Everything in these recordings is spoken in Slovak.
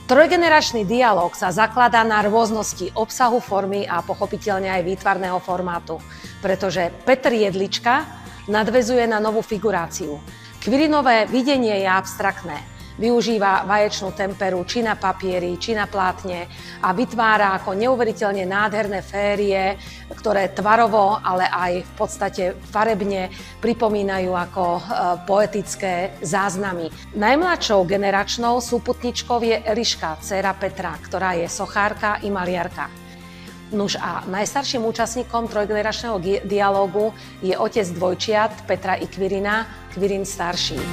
Trojgeneračný dialóg sa zakladá na rôznosti obsahu, formy a pochopiteľne aj výtvarného formátu, pretože Petr Jedlička nadväzuje na novú figuráciu. Quirinové videnie je abstraktné. Využíva vaječnú temperu či na papieri, či na plátne a vytvára ako neuveriteľne nádherné férie, ktoré tvarovo, ale aj v podstate farebne pripomínajú ako poetické záznamy. Najmladšou generačnou súputničkou je Eliška, dcéra Petra, ktorá je sochárka i maliarka. Nuž a najstarším účastníkom trojgeneračného dialógu je otec dvojčiat Petra i Quirina, Quirin starší.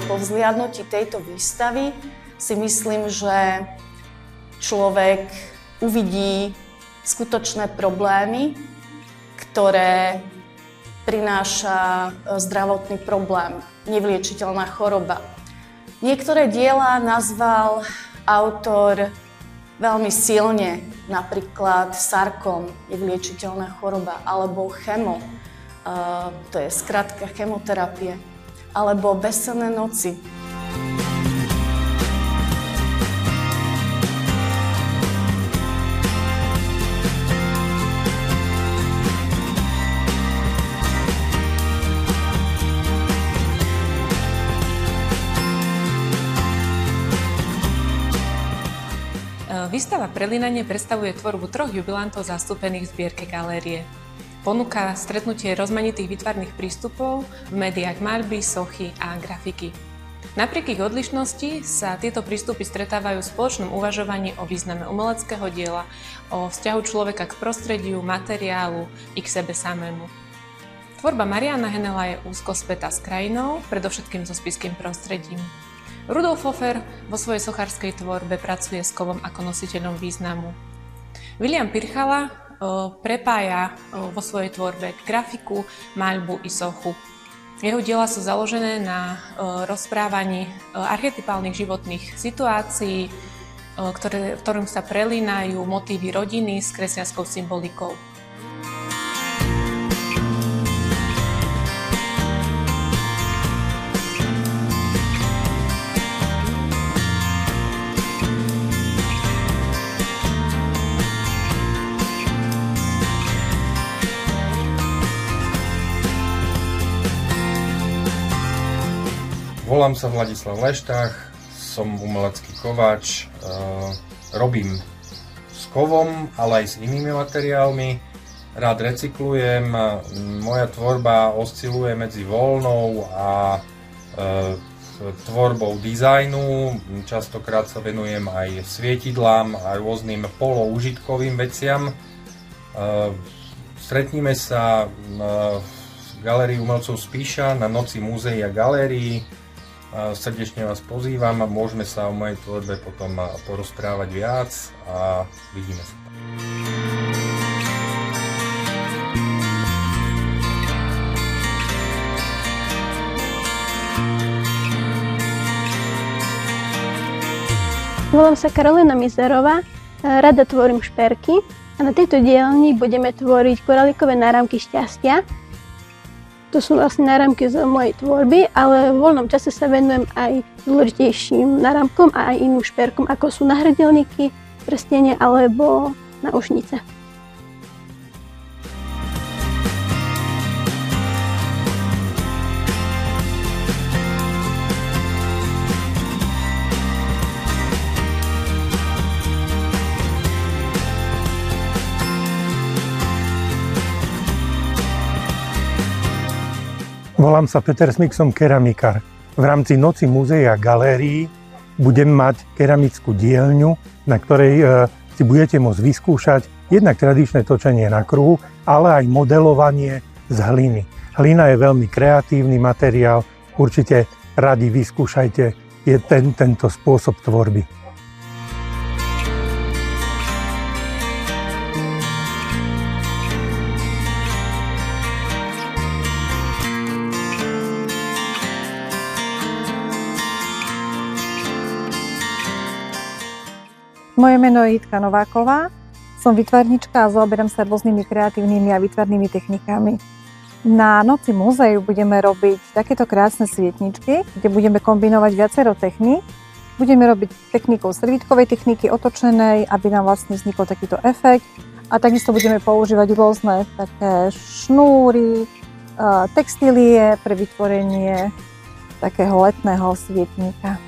Po vzliadnutí tejto výstavy si myslím, že človek uvidí skutočné problémy, ktoré prináša zdravotný problém, nevyliečiteľná choroba. Niektoré diela nazval autor veľmi silne, napríklad sarkom, nevyliečiteľná choroba, alebo chemo, to je skratka chemoterapie, alebo Bezsenné noci. Výstava Prelínanie predstavuje tvorbu 3 jubilantov zastúpených v zbierke galérie. Ponúka stretnutie rozmanitých výtvarných prístupov v médiách maľby, sochy a grafiky. Napriek ich odlišnosti sa tieto prístupy stretávajú v spoločnom uvažovaní o význame umeleckého diela, o vzťahu človeka k prostrediu, materiálu i k sebe samému. Tvorba Mariana Henela je úzko spätá s krajinou, predovšetkým so spišským prostredím. Rudolf Hofer vo svojej sochárskej tvorbe pracuje s kovom ako nositeľom významu. William Pirchala prepája vo svojej tvorbe grafiku, maľbu i sochu. Jeho diela sú založené na rozprávaní archetypálnych životných situácií, v ktorým sa prelínajú motívy rodiny s kresťanskou symbolikou. Volám sa Vladislav Leštach, som umelecký kováč, robím s kovom, ale aj s inými materiálmi. Rád recyklujem, moja tvorba osciluje medzi voľnou a tvorbou dizajnu. Častokrát sa venujem aj svietidlám a rôznym poloužitkovým veciam. Stretníme sa v Galérii umelcov Spiša na Noci múzeí a galérií. Srdečne vás pozývam a môžeme sa o mojej tvorbe potom porozprávať viac a vidíme sa. Volám sa Karolina Mizerová, rada tvorím šperky a na tejto dielni budeme tvoriť korálikové náramky šťastia. To sú vlastne náramky z mojej tvorby, ale v voľnom čase sa venujem aj dôležitejším náramkom a aj iným šperkom, ako sú náhrdelníky, prstenie alebo náušnice. Volám sa Peter Smik, som keramikár. V rámci Noci múzeí a galérií budem mať keramickú dielňu, na ktorej si budete môcť vyskúšať jednak tradičné točenie na kruhu, ale aj modelovanie z hliny. Hlina je veľmi kreatívny materiál, určite radi vyskúšajte tento spôsob tvorby. Moje meno je Jitka Nováková, som výtvarnička a zaoberám sa rôznymi kreatívnymi a výtvarnými technikami. Na Noci múzeu budeme robiť takéto krásne svietničky, kde budeme kombinovať viacero techník. Budeme robiť technikou servítkovej techniky otočenej, aby nám vlastne vznikol takýto efekt. A takisto budeme používať rôzne také šnúry, textílie pre vytvorenie takého letného svietnika.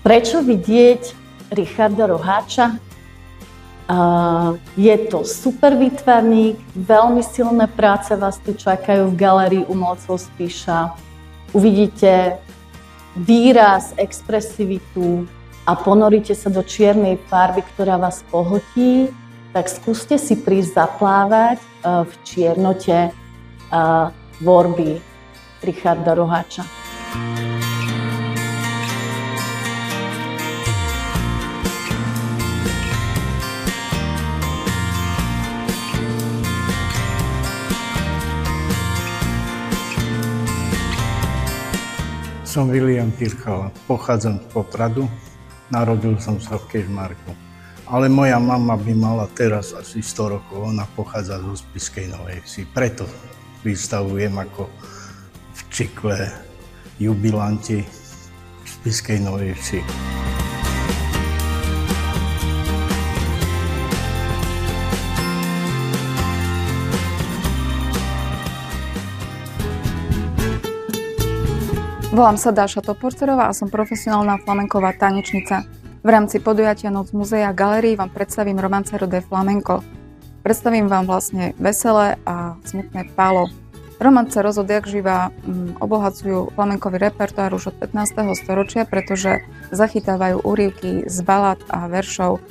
Prečo vidieť Richarda Roháča? Je to super výtvarník, veľmi silné práce vás tu čakajú v Galérii umelcov Spiša. Uvidíte výraz, expresivitu a ponoríte sa do čiernej farby, ktorá vás pohltí, tak skúste si prísť zaplávať v čiernote tvorby Richarda Roháča. Som William Pirchala, pochádzam z Popradu, narodil som sa v Kežmarku. Ale moja mama by mala teraz asi 100 rokov, ona pochádza zo Spišskej Novej Vsi. Preto vystavujem ako v Čikle jubilanti v Spišskej Novej Vsi. Volám sa Dáša Toporcerová a som profesionálna flamenková tanečnica. V rámci podujatia Noc múzea Galérii vám predstavím Romancero de Flamenco. Predstavím vám vlastne veselé a smutné pálo. Romancero odjak živa obohacujú flamenkový repertoár už od 15. storočia, pretože zachytávajú úryvky z balad a veršov.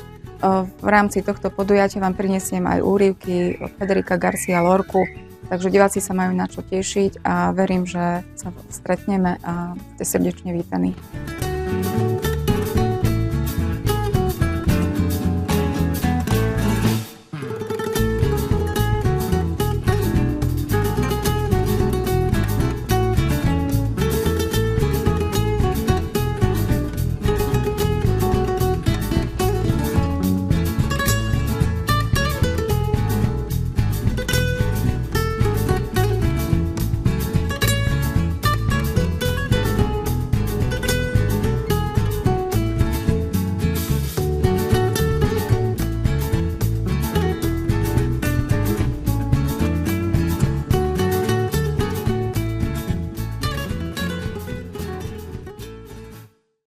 V rámci tohto podujatia vám prinesiem aj úryvky od Federica Garcia Lorcu. Takže diváci sa majú na čo tešiť a verím, že sa stretneme a ste srdečne vítaní.